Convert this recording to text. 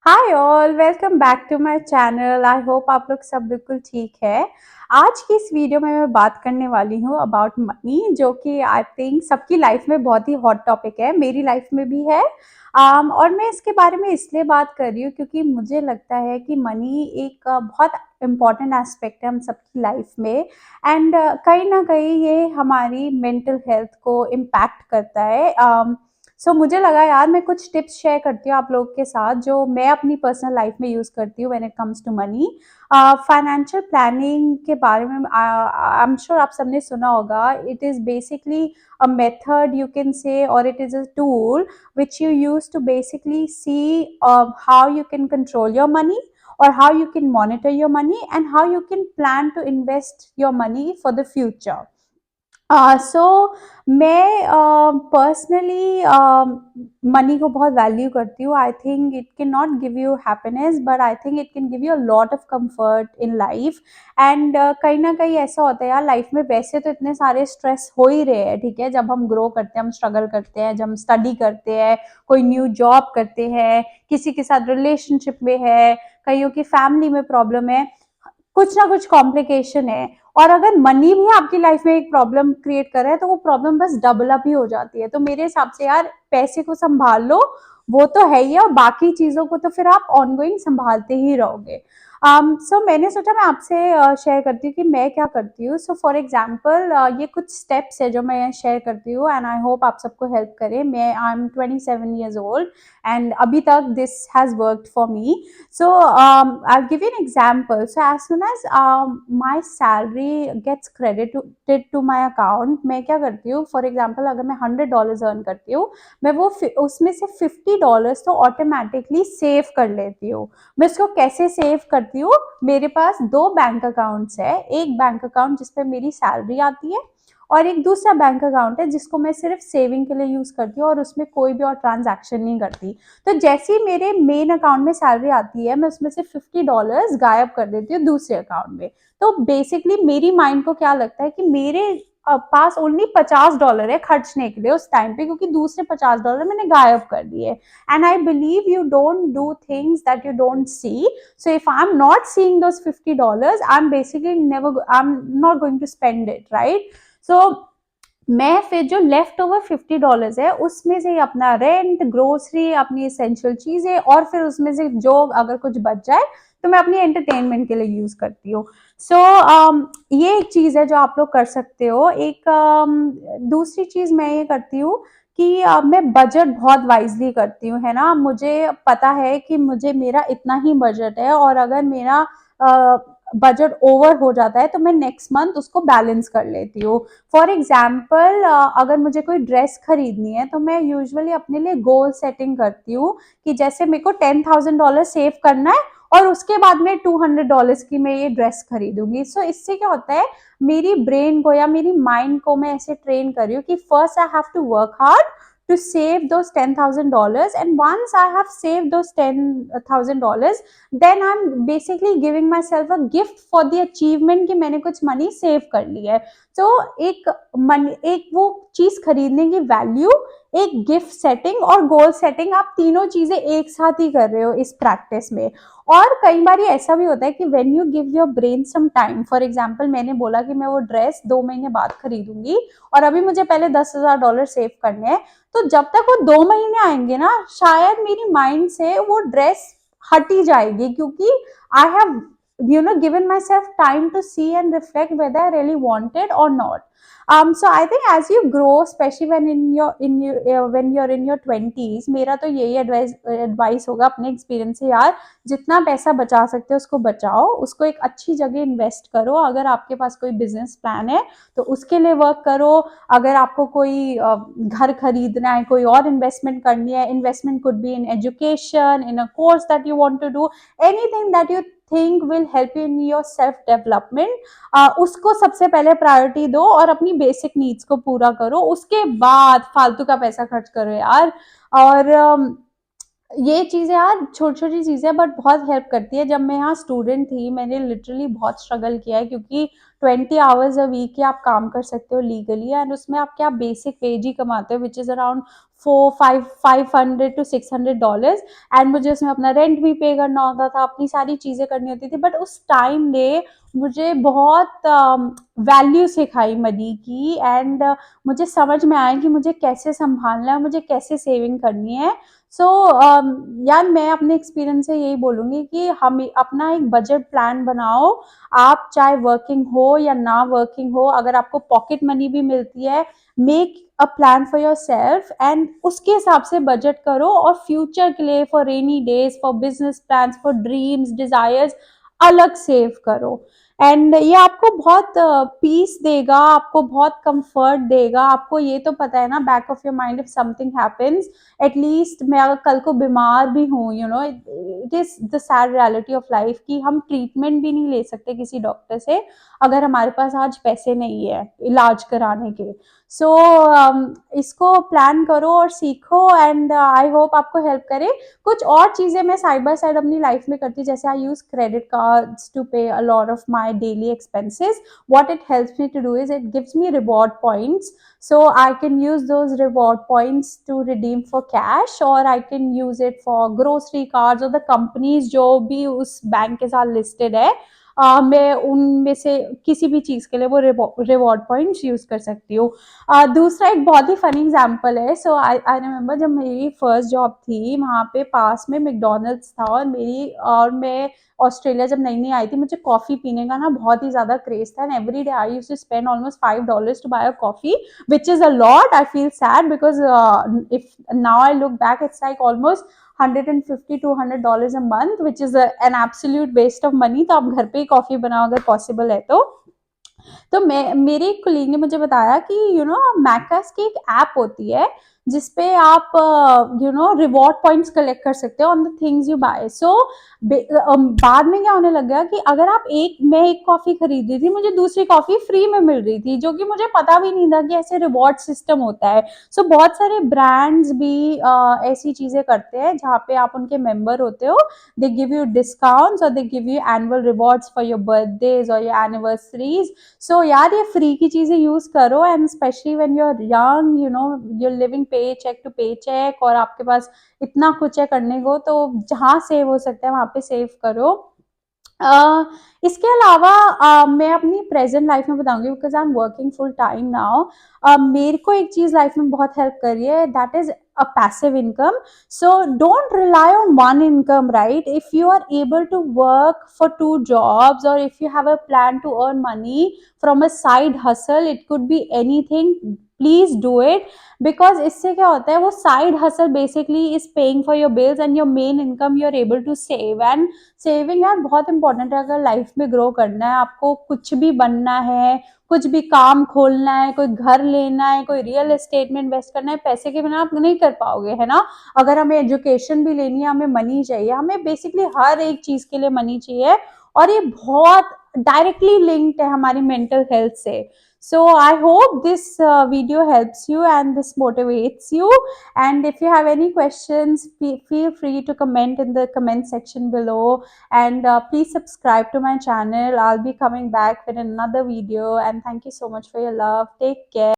Hi all, welcome back to my channel. I hope आप लोग सब बिल्कुल ठीक है। आज की इस वीडियो में मैं बात करने वाली हूँ अबाउट मनी, जो कि आई थिंक सबकी लाइफ में बहुत ही हॉट टॉपिक है, मेरी लाइफ में भी है। और मैं इसके बारे में इसलिए बात कर रही हूँ क्योंकि मुझे लगता है कि मनी एक बहुत इम्पॉर्टेंट एस्पेक्ट है हम सबकी लाइफ में। एंड कहीं ना कहीं ये हमारी मेंटल हेल्थ को इम्पैक्ट करता है। मुझे लगा यार मैं कुछ टिप्स शेयर करती हूँ आप लोगों के साथ जो मैं अपनी पर्सनल लाइफ में यूज़ करती हूँ when it comes to money. Financial planning के बारे में आई एम श्योर आप सबने सुना होगा। It is basically a method you can say, or it is a tool which you use to basically see how you can control your money, or how you can monitor your money, and how you can plan to invest your money for the future. सो मैं personally money को बहुत value करती हूँ। I think it can not give you happiness, but I think it can give you a lot of comfort in life. And कहीं ना कहीं ऐसा होता है यार, लाइफ में वैसे तो इतने सारे स्ट्रेस हो ही रहे हैं, ठीक है। जब हम ग्रो करते हैं, हम स्ट्रगल करते हैं, जब हम स्टडी करते हैं, कोई न्यू जॉब करते हैं, किसी के साथ रिलेशनशिप में है, कईयों की फैमिली में प्रॉब्लम है, कुछ ना कुछ कॉम्प्लिकेशन है। और अगर मनी भी आपकी लाइफ में एक प्रॉब्लम क्रिएट कर रहा है तो वो प्रॉब्लम बस डबल अप ही हो जाती है। तो मेरे हिसाब से यार पैसे को संभाल लो, वो तो है ही है, और बाकी चीजों को तो फिर आप ऑनगोइंग संभालते ही रहोगे। मैंने सोचा मैं आपसे शेयर करती हूँ कि मैं क्या करती हूँ। सो फॉर एग्जाम्पल ये कुछ स्टेप्स है जो मैं शेयर करती हूँ, एंड आई होप आप सबको हेल्प करे। मैं I am 27 years old, and अभी तक this has worked for me. I'll give you an example. So as soon as my salary gets credited to my account, मैं क्या करती हूँ, फॉर एग्जाम्पल अगर मैं $100 अर्न करती हूँ, मैं वो उसमें से $50 तो ऑटोमेटिकली सेव कर लेती हूँ। मैं इसको कैसे सेव करती हूँ, मेरे पास दो बैंक अकाउंट्स है। एक बैंक अकाउंट जिसपे मेरी सैलरी आती है, और एक दूसरा बैंक अकाउंट है जिसको मैं सिर्फ सेविंग के लिए यूज करती हूँ और उसमें कोई भी और ट्रांजैक्शन नहीं करती। तो जैसे ही मेरे मेन अकाउंट में सैलरी आती है, मैं उसमें से $50 गायब कर देती हूँ दूसरे अकाउंट में। तो बेसिकली मेरी माइंड को क्या लगता है कि मेरे पास ओनली $50 है खर्चने के लिए उस टाइम पे, क्योंकि दूसरे $50 मैंने गायब कर दिए। And I believe you don't do things that you don't see. So if I am not seeing those $50, I am basically never I am not going to spend it, right. So मैं फिर जो left over $50 है उसमें से अपना rent, grocery, अपनी essential चीजें, और फिर उसमें से जो अगर कुछ बच जाए तो मैं अपनी एंटरटेनमेंट के लिए यूज करती हूँ। ये एक चीज है जो आप लोग कर सकते हो। एक दूसरी चीज मैं ये करती हूँ कि मैं बजट बहुत वाइजली करती हूँ, है ना। मुझे पता है कि मुझे मेरा इतना ही बजट है, और अगर मेरा बजट ओवर हो जाता है तो मैं नेक्स्ट मंथ उसको बैलेंस कर लेती हूँ। फॉर एग्जाम्पल अगर मुझे कोई ड्रेस खरीदनी है तो मैं यूजुअली अपने लिए गोल सेटिंग करती हूँ कि जैसे मेरे को $10,000 सेव करना है, और उसके बाद में $200 की मैं ये ड्रेस खरीदूंगी। इससे क्या होता है, मेरी ब्रेन को या मेरी माइंड को मैं ऐसे ट्रेन कर रही हूँ कि first I have to work hard to save those $10,000, and once I have saved those $10,000, then I'm basically giving myself a gift for the achievement कि मैंने कुछ मनी सेव कर ली है। तो एक वो चीज खरीदने की वैल्यू, एक गिफ्ट सेटिंग और गोल सेटिंग, आप तीनों चीजें एक साथ ही कर रहे हो इस प्रैक्टिस में। और कई बार ऐसा भी होता है कि when you give your brain some time, for example मैंने बोला कि मैं वो ड्रेस 2 महीने बाद खरीदूंगी, और अभी मुझे पहले $10,000 सेव करने हैं। तो जब तक वो 2 महीने आएंगे ना, शायद मेरी माइंड से वो ड्रेस हट ही जाएगी, क्योंकि I have given myself time to see and reflect whether I really want it or not. So I think as you grow, especially when you're in your 20s, मेरा तो यही एडवाइस होगा अपने एक्सपीरियंस से यार, जितना पैसा बचा सकते हो उसको बचाओ, उसको एक अच्छी जगह इन्वेस्ट करो। अगर आपके पास कोई बिजनेस प्लान है तो उसके लिए वर्क करो। अगर आपको कोई घर खरीदना है, कोई और इन्वेस्टमेंट करनी है, investment could be in education, in a course that you want to do, anything that you think will help you in your self development, उसको सबसे पहले प्रायोरिटी दो और अपनी बेसिक नीड्स को पूरा करो। उसके बाद फालतू का पैसा खर्च करो यार। और ये चीजें यार छोटी छोटी चीजें बट बहुत हेल्प करती है। जब मैं यहाँ स्टूडेंट थी, मैंने लिटरली बहुत स्ट्रगल किया है, क्योंकि 20 hours a week आप काम कर सकते हो लीगली, एंड उसमें आप क्या बेसिक वेज ही कमाते हो, which is around $500 to $600, and मुझे उसमें अपना रेंट भी पे करना होता था, अपनी सारी चीज़ें करनी होती थी। बट उस टाइम ने मुझे बहुत वैल्यू सिखाई मनी की, एंड मुझे समझ में आया कि मुझे कैसे संभालना है, मुझे कैसे सेविंग करनी है। सो यार मैं अपने एक्सपीरियंस से यही बोलूँगी कि हम अपना एक बजट प्लान बनाओ। आप चाहे वर्किंग हो या ना वर्किंग हो, अगर आपको पॉकेट मनी भी मिलती है, make a plan for your self and उसके हिसाब से बजट करो, और फ्यूचर के लिए, for rainy days, for business plan, for dreams, desires अलग सेव करो। एंड ये आपको बहुत पीस देगा, आपको बहुत कंफर्ट देगा। आपको ये तो पता है ना, back of your mind, if something happens, at least मैं अगर कल को बीमार भी हूँ, it is the sad reality of life कि हम ट्रीटमेंट भी नहीं ले सकते किसी डॉक्टर से अगर हमारे पास आज पैसे नहीं है इलाज कराने के। सो इसको प्लान करो और सीखो, एंड आई होप आपको हेल्प करे। कुछ और चीज़ें मैं साइड बाय साइड अपनी लाइफ में करती हूँ, जैसे आई यूज क्रेडिट कार्ड्स टू पे a lot of my daily expenses. What it helps me to do is it gives me reward points, so I can use those reward points to redeem for cash, or I can use it for grocery cards or the companies जो भी उस bank के साथ listed है, मैं उनमें से किसी भी चीज़ के लिए वो रिवॉर्ड पॉइंट्स यूज़ कर सकती हूँ। दूसरा एक बहुत ही फनी एग्जांपल है। सो आई रिमेंबर जब मेरी फर्स्ट जॉब थी, वहाँ पे पास में मैकडॉनल्ड्स था, और मैं ऑस्ट्रेलिया जब नई नई आई थी, मुझे कॉफ़ी पीने का ना बहुत ही ज़्यादा क्रेज था, and every day I used to spend almost $5 to buy a coffee, which is a lot. I feel sad because if now I look back, it's like almost $150 to $200 a month, which is an absolute waste of money। तो आप घर पे ही coffee बनाओ अगर possible है तो मैं, मेरे एक कोलीग ने मुझे बताया कि मैकस की एक ऐप होती है जिसपे आप रिवॉर्ड पॉइंट्स कलेक्ट कर सकते हो on the things you buy. So बाद में क्या होने लग गया कि अगर मैं एक कॉफी खरीद रही थी, मुझे दूसरी कॉफी फ्री में मिल रही थी, जो कि मुझे पता भी नहीं था कि ऐसे रिवॉर्ड सिस्टम होता है। सो बहुत सारे ब्रांड्स भी ऐसी चीजें करते हैं जहाँ पे आप उनके मेंबर होते हो, they give you discounts or they give you annual rewards for your birthdays or your anniversaries। सो यार ये फ्री की चीजें यूज करो, and specially when you are young, you are living paycheck to paycheck, और आपके पास इतना कुछ है करने को, तो जहाँ सेव हो सकता है वहां पे सेव करो। अ, इसके अलावा मैं अपनी प्रेजेंट लाइफ में बताऊंगी, because I am working full time now. मेरे को एक चीज लाइफ में बहुत हेल्प कर रही है, that is a passive income। So don't rely on one income, right? If you are able to work for two jobs, or if you have a plan to earn money from a side hustle, it could be anything, please do it। because इससे क्या होता है, वो side hustle basically is paying for your bills, and your main income you are able to save। and saving यार बहुत important है अगर life में ग्रो करना है, आपको कुछ भी बनना है, कुछ भी काम खोलना है, कोई घर लेना है, कोई रियल एस्टेट में इन्वेस्ट करना है, पैसे के बिना आप नहीं कर पाओगे, है ना। अगर हमें एजुकेशन भी लेनी है, हमें मनी चाहिए, हमें बेसिकली हर एक चीज के लिए मनी चाहिए, और ये बहुत डायरेक्टली लिंक्ड है हमारी मेंटल हेल्थ से। So I hope this video helps you and this motivates you, and if you have any questions, feel free to comment in the comment section below, and please subscribe to my channel. I'll be coming back with another video, and thank you so much for your love. Take care.